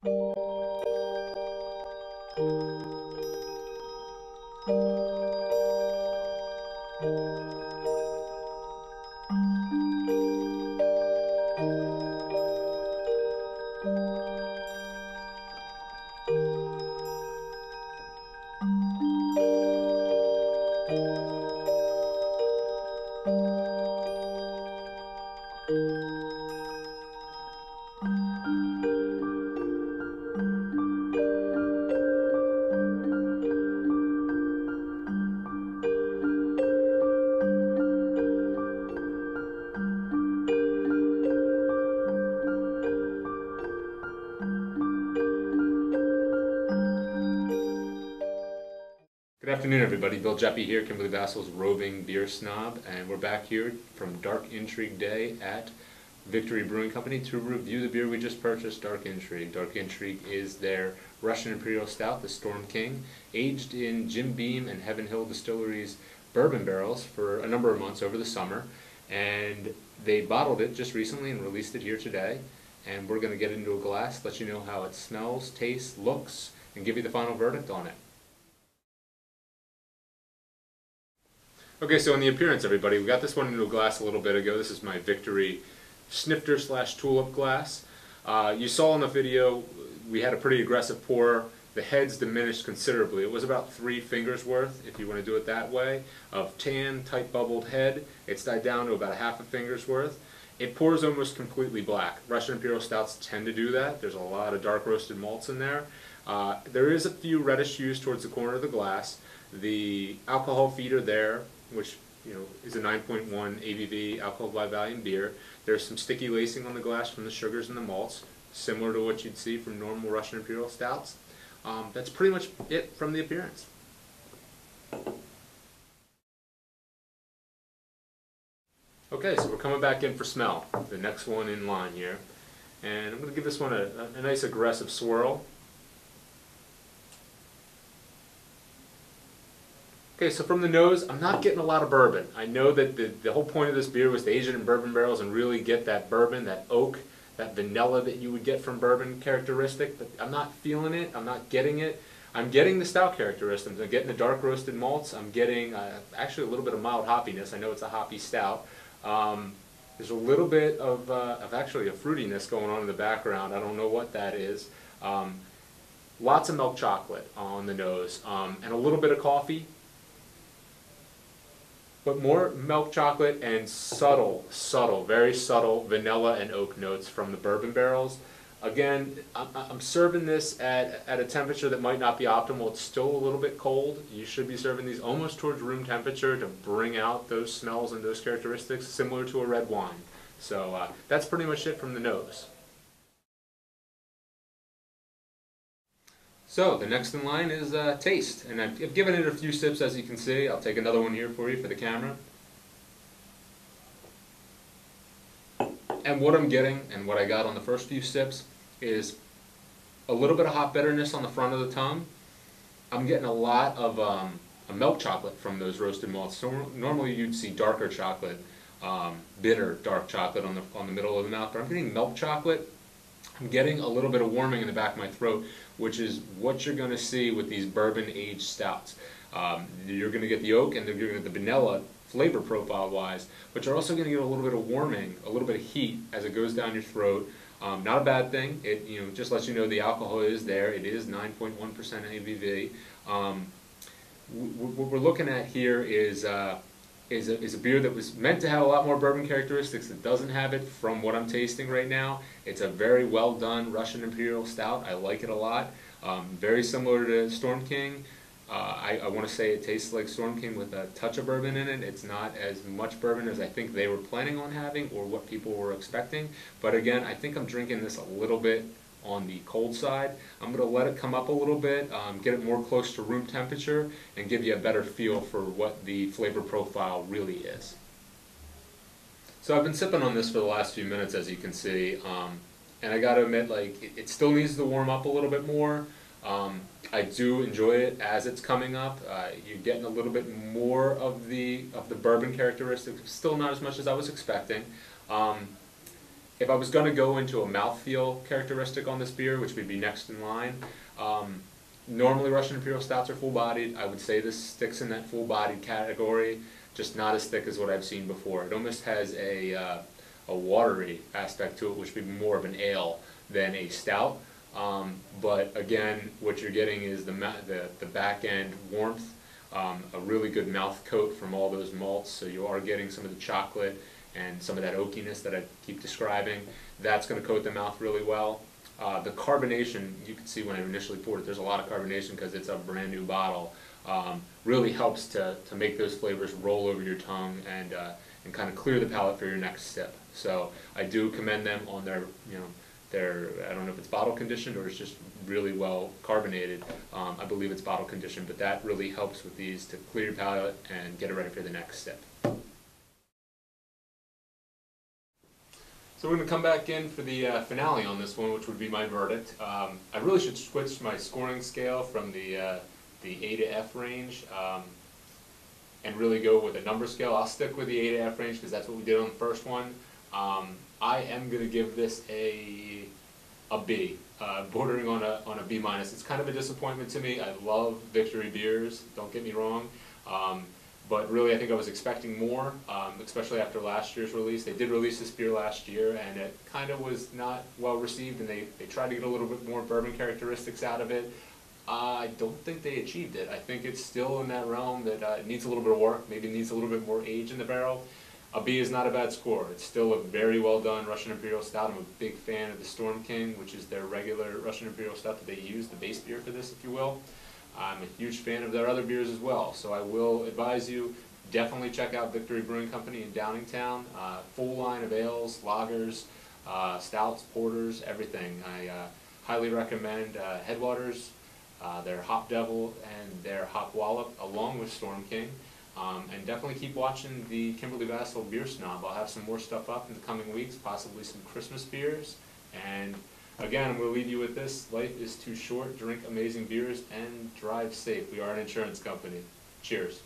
Good afternoon, everybody. Bill Jeppe here, Kimberley Vassal's roving beer snob, and we're back here from Dark Intrigue Day at Victory Brewing Company to review the beer we just purchased, Dark Intrigue. Dark Intrigue is their Russian Imperial Stout, the Storm King, aged in Jim Beam and Heaven Hill Distillery's bourbon barrels for a number of months over the summer, and they bottled it just recently and released it here today, and we're going to get into a glass, let you know how it smells, tastes, looks, and give you the final verdict on it. Okay, so in the appearance, everybody, we got this one into a glass a little bit ago. This is my Victory snifter / tulip glass. You saw in the video we had a pretty aggressive pour. The head's diminished considerably. It was about 3 fingers worth, if you want to do it that way, of tan, tight bubbled head. It's died down to about 1/2 finger's worth. It pours almost completely black. Russian Imperial Stouts tend to do that. There's a lot of dark roasted malts in there. There is a few reddish hues towards the corner of the glass. The alcohol feeder there, which is a 9.1 ABV alcohol by volume beer. There's some sticky lacing on the glass from the sugars and the malts, similar to what you'd see from normal Russian Imperial Stouts. That's pretty much it from the appearance. Okay, so we're coming back in for smell, the next one in line here. And I'm going to give this one a nice aggressive swirl. Okay, so from the nose, I'm not getting a lot of bourbon. I know that the whole point of this beer was to age it in bourbon barrels and really get that bourbon, that oak, that vanilla that you would get from bourbon characteristic, but I'm not feeling it, I'm not getting it. I'm getting the stout characteristics, I'm getting the dark roasted malts, I'm getting actually a little bit of mild hoppiness. I know it's a hoppy stout. There's a little bit of actually a fruitiness going on in the background. I don't know what that is. Lots of milk chocolate on the nose, and a little bit of coffee. But more milk chocolate and subtle, very subtle vanilla and oak notes from the bourbon barrels. Again, I'm serving this at a temperature that might not be optimal. It's still a little bit cold. You should be serving these almost towards room temperature to bring out those smells and those characteristics similar to a red wine. So that's pretty much it from the nose. So the next in line is taste, and I've given it a few sips, as you can see. I'll take another one here for you for the camera. And what I'm getting, and what I got on the first few sips, is a little bit of hop bitterness on the front of the tongue. I'm getting a lot of a milk chocolate from those roasted malts. So normally you'd see darker chocolate, bitter dark chocolate on the middle of the mouth, but I'm getting milk chocolate. I'm getting a little bit of warming in the back of my throat, which is what you're going to see with these bourbon-aged stouts. You're going to get the oak and you're going to get the vanilla flavor profile-wise, but you're also going to get a little bit of warming, a little bit of heat as it goes down your throat. Not a bad thing. It just lets you know the alcohol is there. It is 9.1% ABV. What we're looking at here is a beer that was meant to have a lot more bourbon characteristics. It doesn't have it from what I'm tasting right now. It's a very well done Russian Imperial Stout. I like it a lot. Very similar to Storm King. I want to say it tastes like Storm King with a touch of bourbon in it. It's not as much bourbon as I think they were planning on having or what people were expecting. But again, I think I'm drinking this a little bit on the cold side. I'm going to let it come up a little bit, get it more close to room temperature, and give you a better feel for what the flavor profile really is. So I've been sipping on this for the last few minutes, as you can see, and I got to admit, like, it still needs to warm up a little bit more. I do enjoy it as it's coming up. You're getting a little bit more of the bourbon characteristics, still not as much as I was expecting. if I was going to go into a mouthfeel characteristic on this beer, which would be next in line, normally Russian Imperial Stouts are full-bodied. I would say this sticks in that full-bodied category, just not as thick as what I've seen before. It almost has a watery aspect to it, which would be more of an ale than a stout. But again, what you're getting is the back end warmth, a really good mouth coat from all those malts, so you are getting some of the chocolate and some of that oakiness that I keep describing. That's going to coat the mouth really well. The carbonation, you can see when I initially poured it, there's a lot of carbonation because it's a brand new bottle. Really helps to make those flavors roll over your tongue and kind of clear the palate for your next sip. So I do commend them on their, I don't know if it's bottle conditioned or it's just really well carbonated. I believe it's bottle conditioned, but that really helps with these to clear your palate and get it ready for the next sip. So we're going to come back in for the finale on this one, which would be my verdict. I really should switch my scoring scale from the A to F range and really go with a number scale. I'll stick with the A to F range because that's what we did on the first one. I am going to give this a B, bordering on a B minus. It's kind of a disappointment to me. I love Victory beers, don't get me wrong. But really, I think I was expecting more, especially after last year's release. They did release this beer last year, and it kind of was not well received, and they tried to get a little bit more bourbon characteristics out of it. I don't think they achieved it. I think it's still in that realm that it needs a little bit of work, maybe needs a little bit more age in the barrel. A B is not a bad score. It's still a very well done Russian Imperial Stout. I'm a big fan of the Storm King, which is their regular Russian Imperial Stout that they use, the base beer for this, if you will. I'm a huge fan of their other beers as well, so I will advise you, definitely check out Victory Brewing Company in Downingtown. Full line of ales, lagers, stouts, porters, everything. I highly recommend Headwaters, their Hop Devil, and their Hop Wallop, along with Storm King. And definitely keep watching the Kimberley Vassal Beer Snob. I'll have some more stuff up in the coming weeks, possibly some Christmas beers. And again, I'm going to leave you with this. Life is too short. Drink amazing beers and drive safe. We are an insurance company. Cheers.